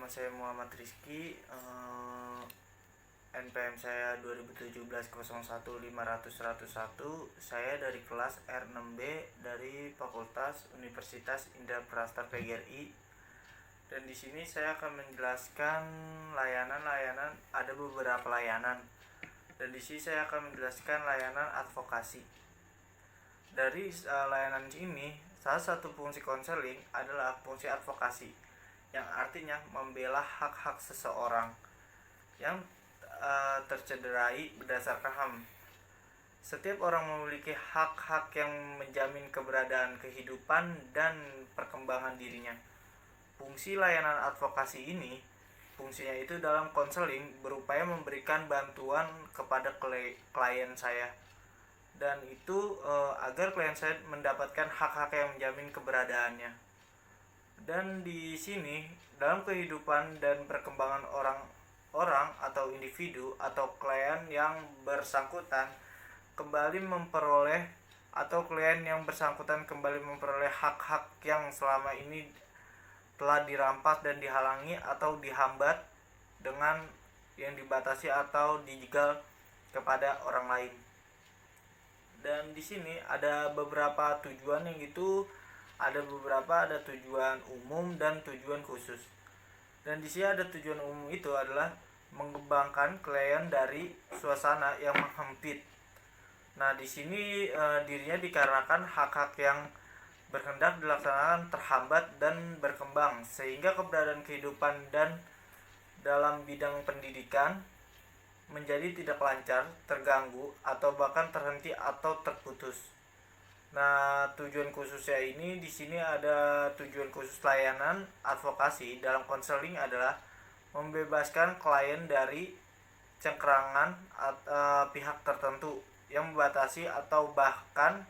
nama saya Muhammad Rizky. NPM saya 2017 01 500 101. Saya dari kelas R6B dari Fakultas Universitas Indah Prasta PGRI. Dan di sini saya akan menjelaskan layanan-layanan, ada beberapa layanan. Dan di sini saya akan menjelaskan layanan advokasi. Dari layanan ini, salah satu fungsi konseling adalah fungsi advokasi, yang artinya membela hak-hak seseorang yang tercederai berdasarkan HAM. Setiap orang memiliki hak-hak yang menjamin keberadaan kehidupan dan perkembangan dirinya. Fungsi layanan advokasi ini, fungsinya itu dalam konseling berupaya memberikan bantuan kepada klien saya, dan itu agar klien saya mendapatkan hak-hak yang menjamin keberadaannya. Dan di sini dalam kehidupan dan perkembangan orang atau individu atau klien yang bersangkutan kembali memperoleh hak-hak yang selama ini telah dirampas dan dihalangi atau dihambat dengan yang dibatasi atau dijegal kepada orang lain. Dan di sini ada beberapa tujuan, yang itu ada tujuan umum dan tujuan khusus. Dan di sini ada tujuan umum, itu adalah mengembangkan klien dari suasana yang menghempit. Nah, di sini dirinya dikarenakan hak-hak yang berkehendak dilaksanakan terhambat dan berkembang, sehingga keberadaan kehidupan dan dalam bidang pendidikan menjadi tidak lancar, terganggu, atau bahkan terhenti atau terputus. Nah, tujuan khususnya ini di sini ada tujuan khusus layanan advokasi dalam konseling adalah membebaskan klien dari cengkeraman pihak tertentu yang membatasi atau bahkan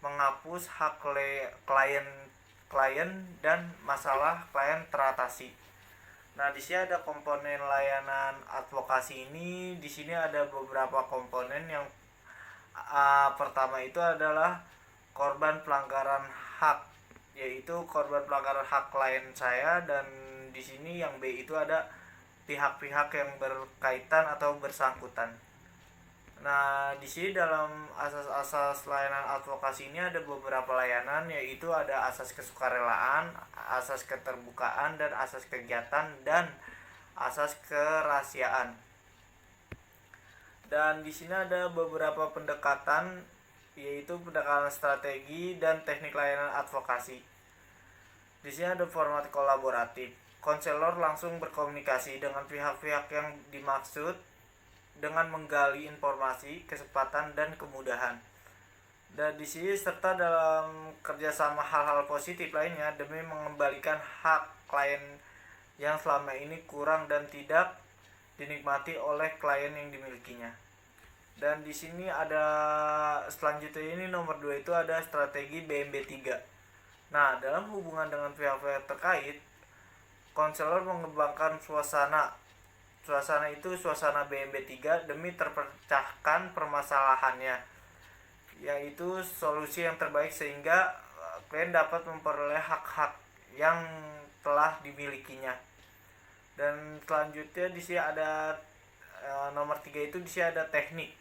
menghapus hak klien dan masalah klien teratasi. Nah, di sini ada komponen layanan advokasi ini. Di sini ada beberapa komponen. Yang pertama itu adalah korban pelanggaran hak, yaitu korban pelanggaran hak klien saya, dan di sini yang B itu ada pihak-pihak yang berkaitan atau bersangkutan. Nah, di sini dalam asas-asas layanan advokasi ini ada beberapa layanan, yaitu ada asas kesukarelaan, asas keterbukaan, dan asas kegiatan, dan asas kerahasiaan. Dan di sini ada beberapa pendekatan, yaitu pendekatan strategi dan teknik layanan advokasi. Di sini ada format kolaboratif. Konselor langsung berkomunikasi dengan pihak-pihak yang dimaksud dengan menggali informasi, kesempatan, dan kemudahan. Dan di sini serta dalam kerjasama hal-hal positif lainnya demi mengembalikan hak klien yang selama ini kurang dan tidak dinikmati oleh klien yang dimilikinya. Dan di sini ada selanjutnya ini nomor 2 itu ada strategi BMB3. Nah, dalam hubungan dengan pihak-pihak terkait, konselor mengembangkan suasana BMB3 demi terpecahkan permasalahannya, yaitu solusi yang terbaik sehingga klien dapat memperoleh hak-hak yang telah dimilikinya. Dan selanjutnya di sini ada nomor 3 itu di sini ada teknik,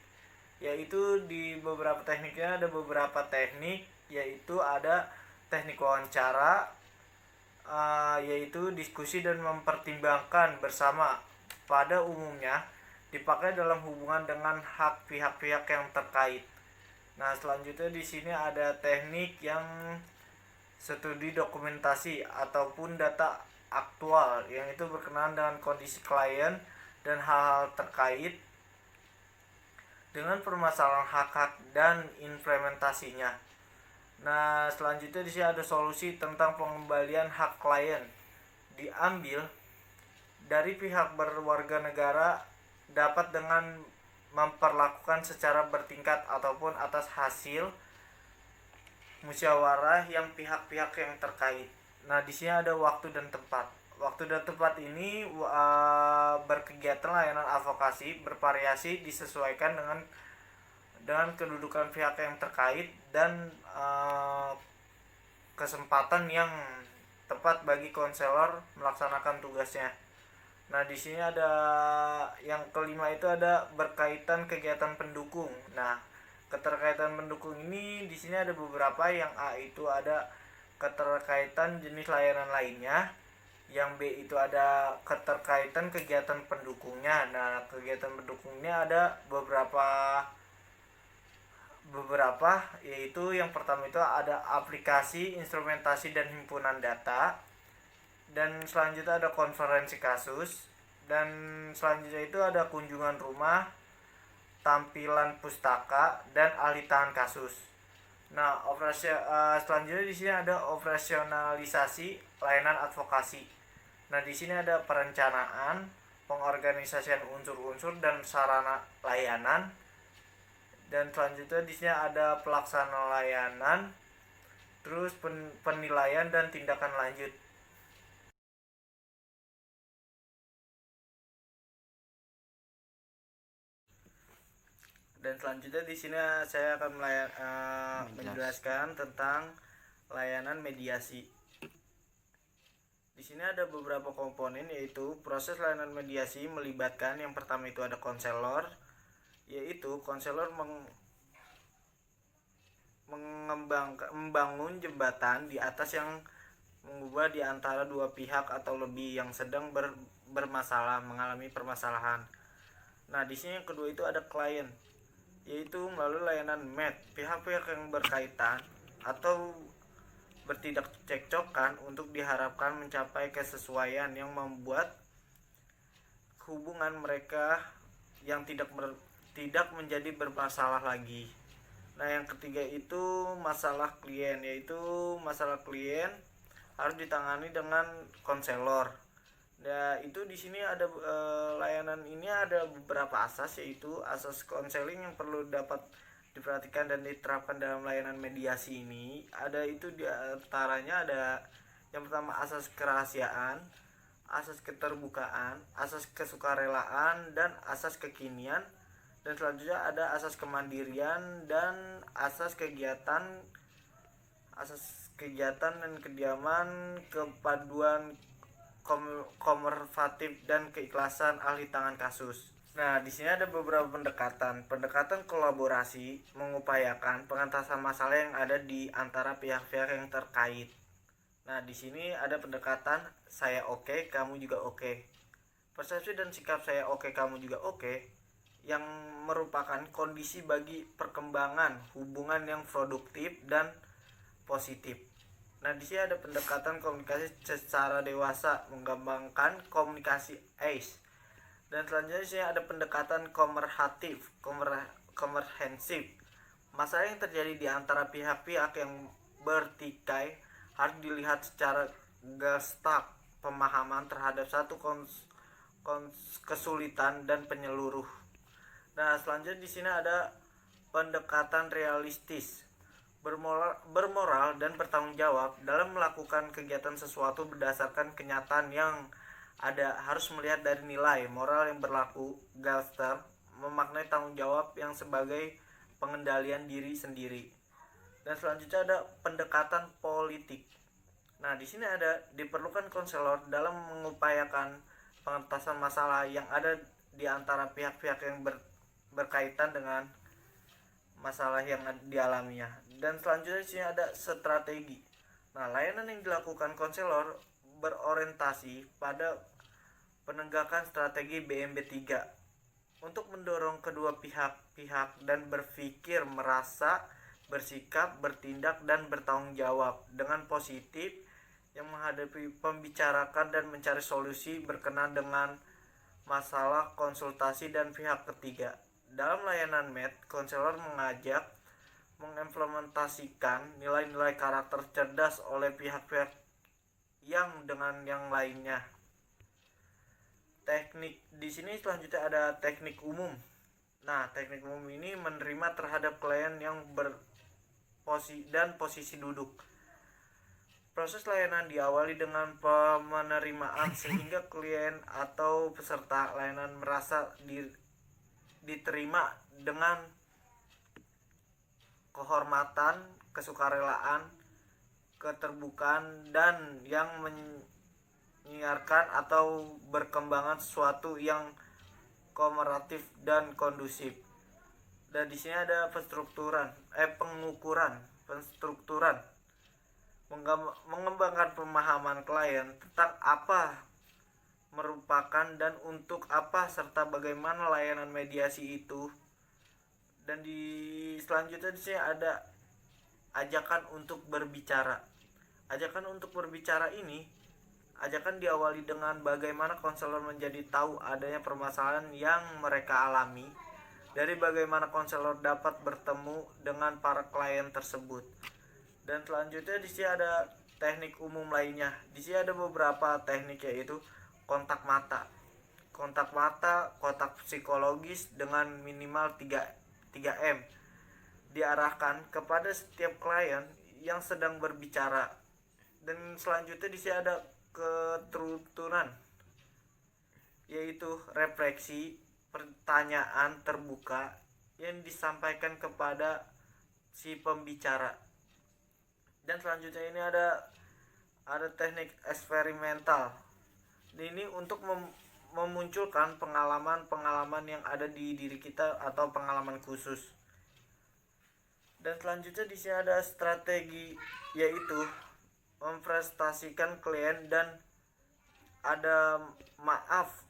yaitu di beberapa tekniknya ada beberapa teknik, yaitu ada teknik wawancara, yaitu diskusi dan mempertimbangkan bersama, pada umumnya dipakai dalam hubungan dengan hak pihak-pihak yang terkait. Nah, selanjutnya di sini ada teknik yang studi dokumentasi ataupun data aktual, yang itu berkenaan dengan kondisi klien dan hal-hal terkait dengan permasalahan hak-hak dan implementasinya. Nah, selanjutnya di sini ada solusi tentang pengembalian hak klien, diambil dari pihak berwarga negara, dapat dengan memperlakukan secara bertingkat ataupun atas hasil musyawarah yang pihak-pihak yang terkait. Nah, di sini ada waktu dan tempat. Waktu dan tempat ini berkegiatan layanan advokasi bervariasi disesuaikan dengan kedudukan pihak yang terkait dan kesempatan yang tepat bagi konselor melaksanakan tugasnya. Nah, di sini ada yang kelima itu ada berkaitan kegiatan pendukung. Nah, keterkaitan pendukung ini di sini ada beberapa. Yang A itu ada keterkaitan jenis layanan lainnya. Yang B itu ada keterkaitan kegiatan pendukungnya. Nah, kegiatan pendukungnya ada beberapa, yaitu yang pertama itu ada aplikasi, instrumentasi dan himpunan data, dan selanjutnya ada konferensi kasus, dan selanjutnya itu ada kunjungan rumah, tampilan pustaka, dan ahli tangan kasus. Nah, selanjutnya di sini ada operasionalisasi layanan advokasi. Nah, di sini ada perencanaan, pengorganisasian unsur-unsur dan sarana layanan, dan selanjutnya di sini ada pelaksana layanan, terus penilaian dan tindakan lanjut. Dan selanjutnya di sini saya akan menjelaskan tentang layanan mediasi. Di sini ada beberapa komponen, yaitu proses layanan mediasi melibatkan yang pertama itu ada konselor, yaitu konselor membangun jembatan di atas yang mengubah di antara dua pihak atau lebih yang sedang bermasalah, mengalami permasalahan. Nah, di sini yang kedua itu ada klien, yaitu melalui layanan MED, pihak-pihak yang berkaitan atau bertindak cekcokan untuk diharapkan mencapai kesesuaian yang membuat hubungan mereka yang tidak menjadi bermasalah lagi. Nah, yang ketiga itu masalah klien, yaitu masalah klien harus ditangani dengan konselor. Nah, itu di sini ada layanan ini ada beberapa asas, yaitu asas konseling yang perlu dapat diperhatikan dan diterapkan dalam layanan mediasi ini. Ada itu di antaranya ada yang pertama asas kerahasiaan, asas keterbukaan, asas kesukarelaan, dan asas kekinian. Dan selanjutnya ada asas kemandirian dan asas kegiatan dan kediaman, kepaduan komervatif dan keikhlasan ahli tangan kasus. Nah, di sini ada beberapa pendekatan. Pendekatan kolaborasi mengupayakan pengentasan masalah yang ada di antara pihak-pihak yang terkait. Nah, di sini ada pendekatan saya oke, kamu juga oke. Persepsi dan sikap saya oke, kamu juga oke, yang merupakan kondisi bagi perkembangan hubungan yang produktif dan positif. Nah, di sini ada pendekatan komunikasi secara dewasa mengembangkan komunikasi ACE. Dan selanjutnya di sini ada pendekatan komprehensif. Masalah yang terjadi di antara pihak-pihak yang bertikai harus dilihat secara gestalt, pemahaman terhadap satu kesulitan dan penyeluruh. Nah, selanjutnya di sini ada pendekatan realistis, bermoral dan bertanggung jawab dalam melakukan kegiatan sesuatu berdasarkan kenyataan yang ada, harus melihat dari nilai moral yang berlaku. Galster memaknai tanggung jawab yang sebagai pengendalian diri sendiri. Dan selanjutnya ada pendekatan politik. Nah, di sini ada diperlukan konselor dalam mengupayakan pengentasan masalah yang ada di antara pihak-pihak yang berkaitan dengan masalah yang dialaminya. Dan selanjutnya di sini ada strategi. Nah, layanan yang dilakukan konselor berorientasi pada penegakan strategi BMB 3 untuk mendorong kedua pihak dan berpikir, merasa, bersikap, bertindak, dan bertanggung jawab dengan positif yang menghadapi, membicarakan dan mencari solusi berkenaan dengan masalah, konsultasi, dan pihak ketiga. Dalam layanan MED, konselor mengajak mengimplementasikan nilai-nilai karakter cerdas oleh pihak-pihak yang dengan yang lainnya. Teknik di sini selanjutnya ada teknik umum. Nah, teknik umum ini menerima terhadap klien yang posisi duduk. Proses layanan diawali dengan penerimaan sehingga klien atau peserta layanan merasa diterima dengan kehormatan, kesukarelaan, keterbukaan dan yang menyiarkan atau berkembangan sesuatu yang kooperatif dan kondusif. Dan di sini ada penstrukturan, mengembangkan pemahaman klien tentang apa merupakan dan untuk apa serta bagaimana layanan mediasi itu. Dan selanjutnya di sini ada ajakan untuk berbicara. Ajakan untuk berbicara ini diawali dengan bagaimana konselor menjadi tahu adanya permasalahan yang mereka alami, dari bagaimana konselor dapat bertemu dengan para klien tersebut. Dan selanjutnya di sini ada teknik umum lainnya. Di sini ada beberapa teknik, yaitu kontak mata, kontak psikologis dengan minimal 3M diarahkan kepada setiap klien yang sedang berbicara. Dan selanjutnya di sini ada keteruturan, yaitu refleksi pertanyaan terbuka yang disampaikan kepada si pembicara. Dan selanjutnya ini ada teknik eksperimental. Ini untuk memunculkan pengalaman yang ada di diri kita atau pengalaman khusus. Dan selanjutnya di sini ada strategi, yaitu mempresentasikan klien dan ada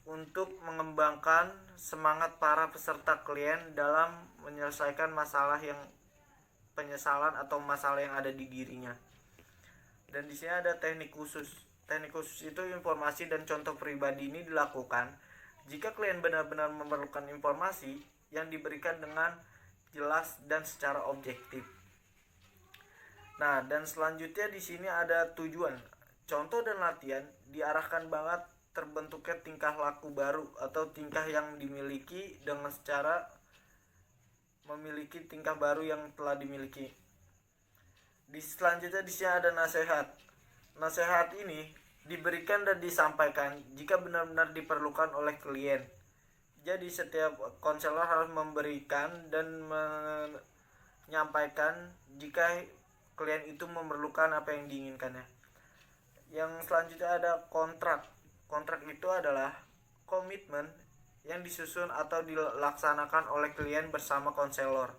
untuk mengembangkan semangat para peserta klien dalam menyelesaikan penyesalan atau masalah yang ada di dirinya. Dan di sini ada teknik khusus. Teknik khusus itu informasi dan contoh pribadi ini dilakukan jika klien benar-benar memerlukan informasi yang diberikan dengan jelas dan secara objektif. Nah, dan selanjutnya di sini ada tujuan. Contoh dan latihan diarahkan banget terbentuknya tingkah laku baru atau tingkah yang dimiliki dengan secara memiliki tingkah baru yang telah dimiliki. Selanjutnya di sini ada nasihat. Nasihat ini diberikan dan disampaikan jika benar-benar diperlukan oleh klien. Jadi setiap konselor harus memberikan dan menyampaikan jika klien itu memerlukan apa yang diinginkannya. Yang selanjutnya ada kontrak. Kontrak itu adalah komitmen yang disusun atau dilaksanakan oleh klien bersama konselor.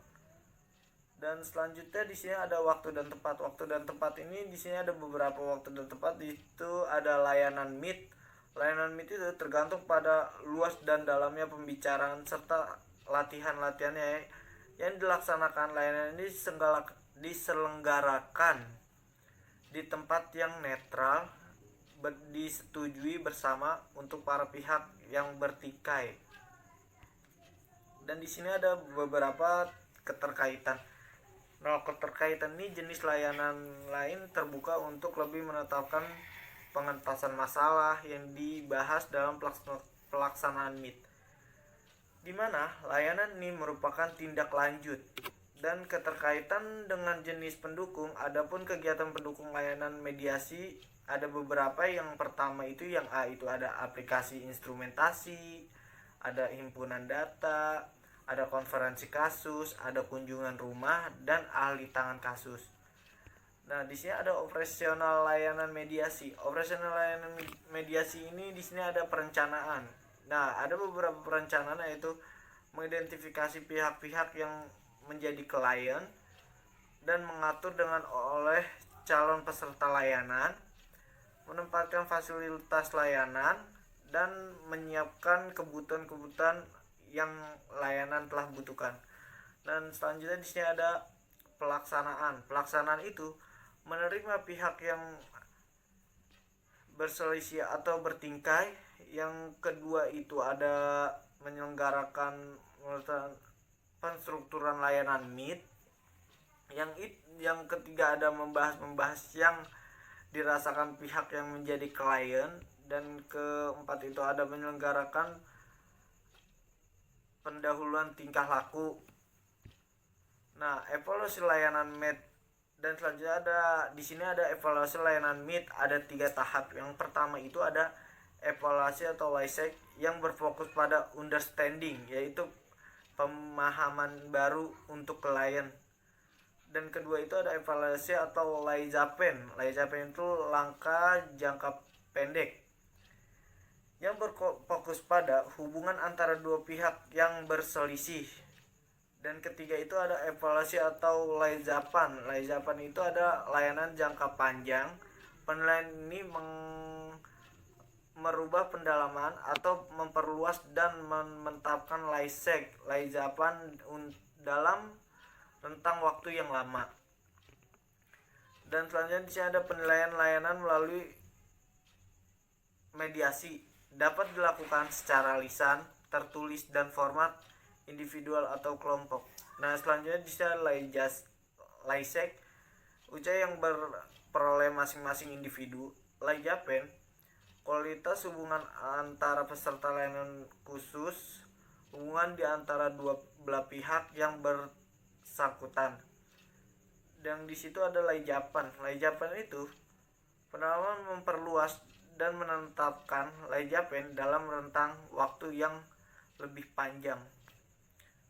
Dan selanjutnya di sini ada waktu dan tempat. Waktu dan tempat ini di sini ada beberapa waktu dan tempat. Itu ada layanan meet. Layanan meet itu tergantung pada luas dan dalamnya pembicaraan serta latihan-latihannya yang dilaksanakan. Layanan ini diselenggarakan di tempat yang netral, disetujui bersama untuk para pihak yang bertikai. Dan di sini ada beberapa keterkaitan. Nah, keterkaitan ini jenis layanan lain terbuka untuk lebih menetapkan pengentasan masalah yang dibahas dalam pelaksanaan meet, di mana layanan ini merupakan tindak lanjut. Dan keterkaitan dengan jenis pendukung, adapun kegiatan pendukung layanan mediasi ada beberapa. Yang pertama itu yang A, itu ada aplikasi instrumentasi, ada himpunan data, ada konferensi kasus, ada kunjungan rumah, dan ahli tangan kasus. Nah, di sini ada operasional layanan mediasi. Operasional layanan mediasi ini di sini ada perencanaan. Nah, ada beberapa perencanaan, yaitu mengidentifikasi pihak-pihak yang menjadi klien dan mengatur oleh calon peserta layanan, menempatkan fasilitas layanan, dan menyiapkan kebutuhan-kebutuhan yang layanan telah butuhkan. Dan selanjutnya di sini ada pelaksanaan. Pelaksanaan itu menerima pihak yang berselisih atau bertingkai. Yang kedua itu ada menyelenggarakan penstrukturan layanan meet. Yang ketiga ada membahas yang dirasakan pihak yang menjadi klien. Dan keempat itu ada menyelenggarakan pendahuluan tingkah laku. Nah, evaluasi layanan meet. Dan selanjutnya di sini ada evaluasi layanan meet, ada 3 tahap. Yang pertama itu ada evaluasi atau WISEC yang berfokus pada understanding, yaitu pemahaman baru untuk klien. Dan kedua itu ada evaluasi atau Laizapen. Laizapen itu langkah jangka pendek yang berfokus pada hubungan antara dua pihak yang berselisih. Dan ketiga itu ada evaluasi atau Laizapan. Laizapan itu ada layanan jangka panjang. Penilaian ini merubah pendalaman atau memperluas dan menetapkan Laizapan dalam rentang waktu yang lama. Dan selanjutnya di sini ada penilaian layanan melalui mediasi. Dapat dilakukan secara lisan, tertulis, dan format individual atau kelompok. Nah, selanjutnya di sini ada Laisek, ucapan yang berperoleh masing-masing individu. Laizapen, kualitas hubungan antara peserta layanan khusus, hubungan di antara dua belah pihak yang bersangkutan. Dan di situ ada Laizapan. Laizapan itu pendalaman memperluas dan menetapkan Laizapen dalam rentang waktu yang lebih panjang.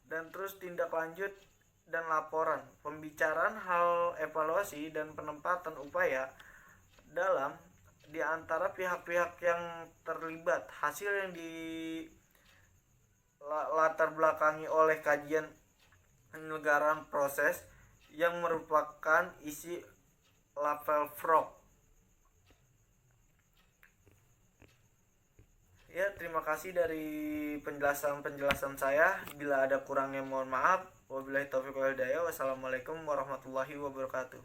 Dan terus tindak lanjut dan laporan, pembicaraan hal evaluasi dan penempatan upaya dalam di antara pihak-pihak yang terlibat. Hasil yang latar belakangi oleh kajian penyelenggaraan proses yang merupakan isi label frog. Ya, terima kasih dari penjelasan saya. Bila ada kurangnya mohon maaf. Wabillahi taufiq wal hidayah. Wassalamualaikum warahmatullahi wabarakatuh.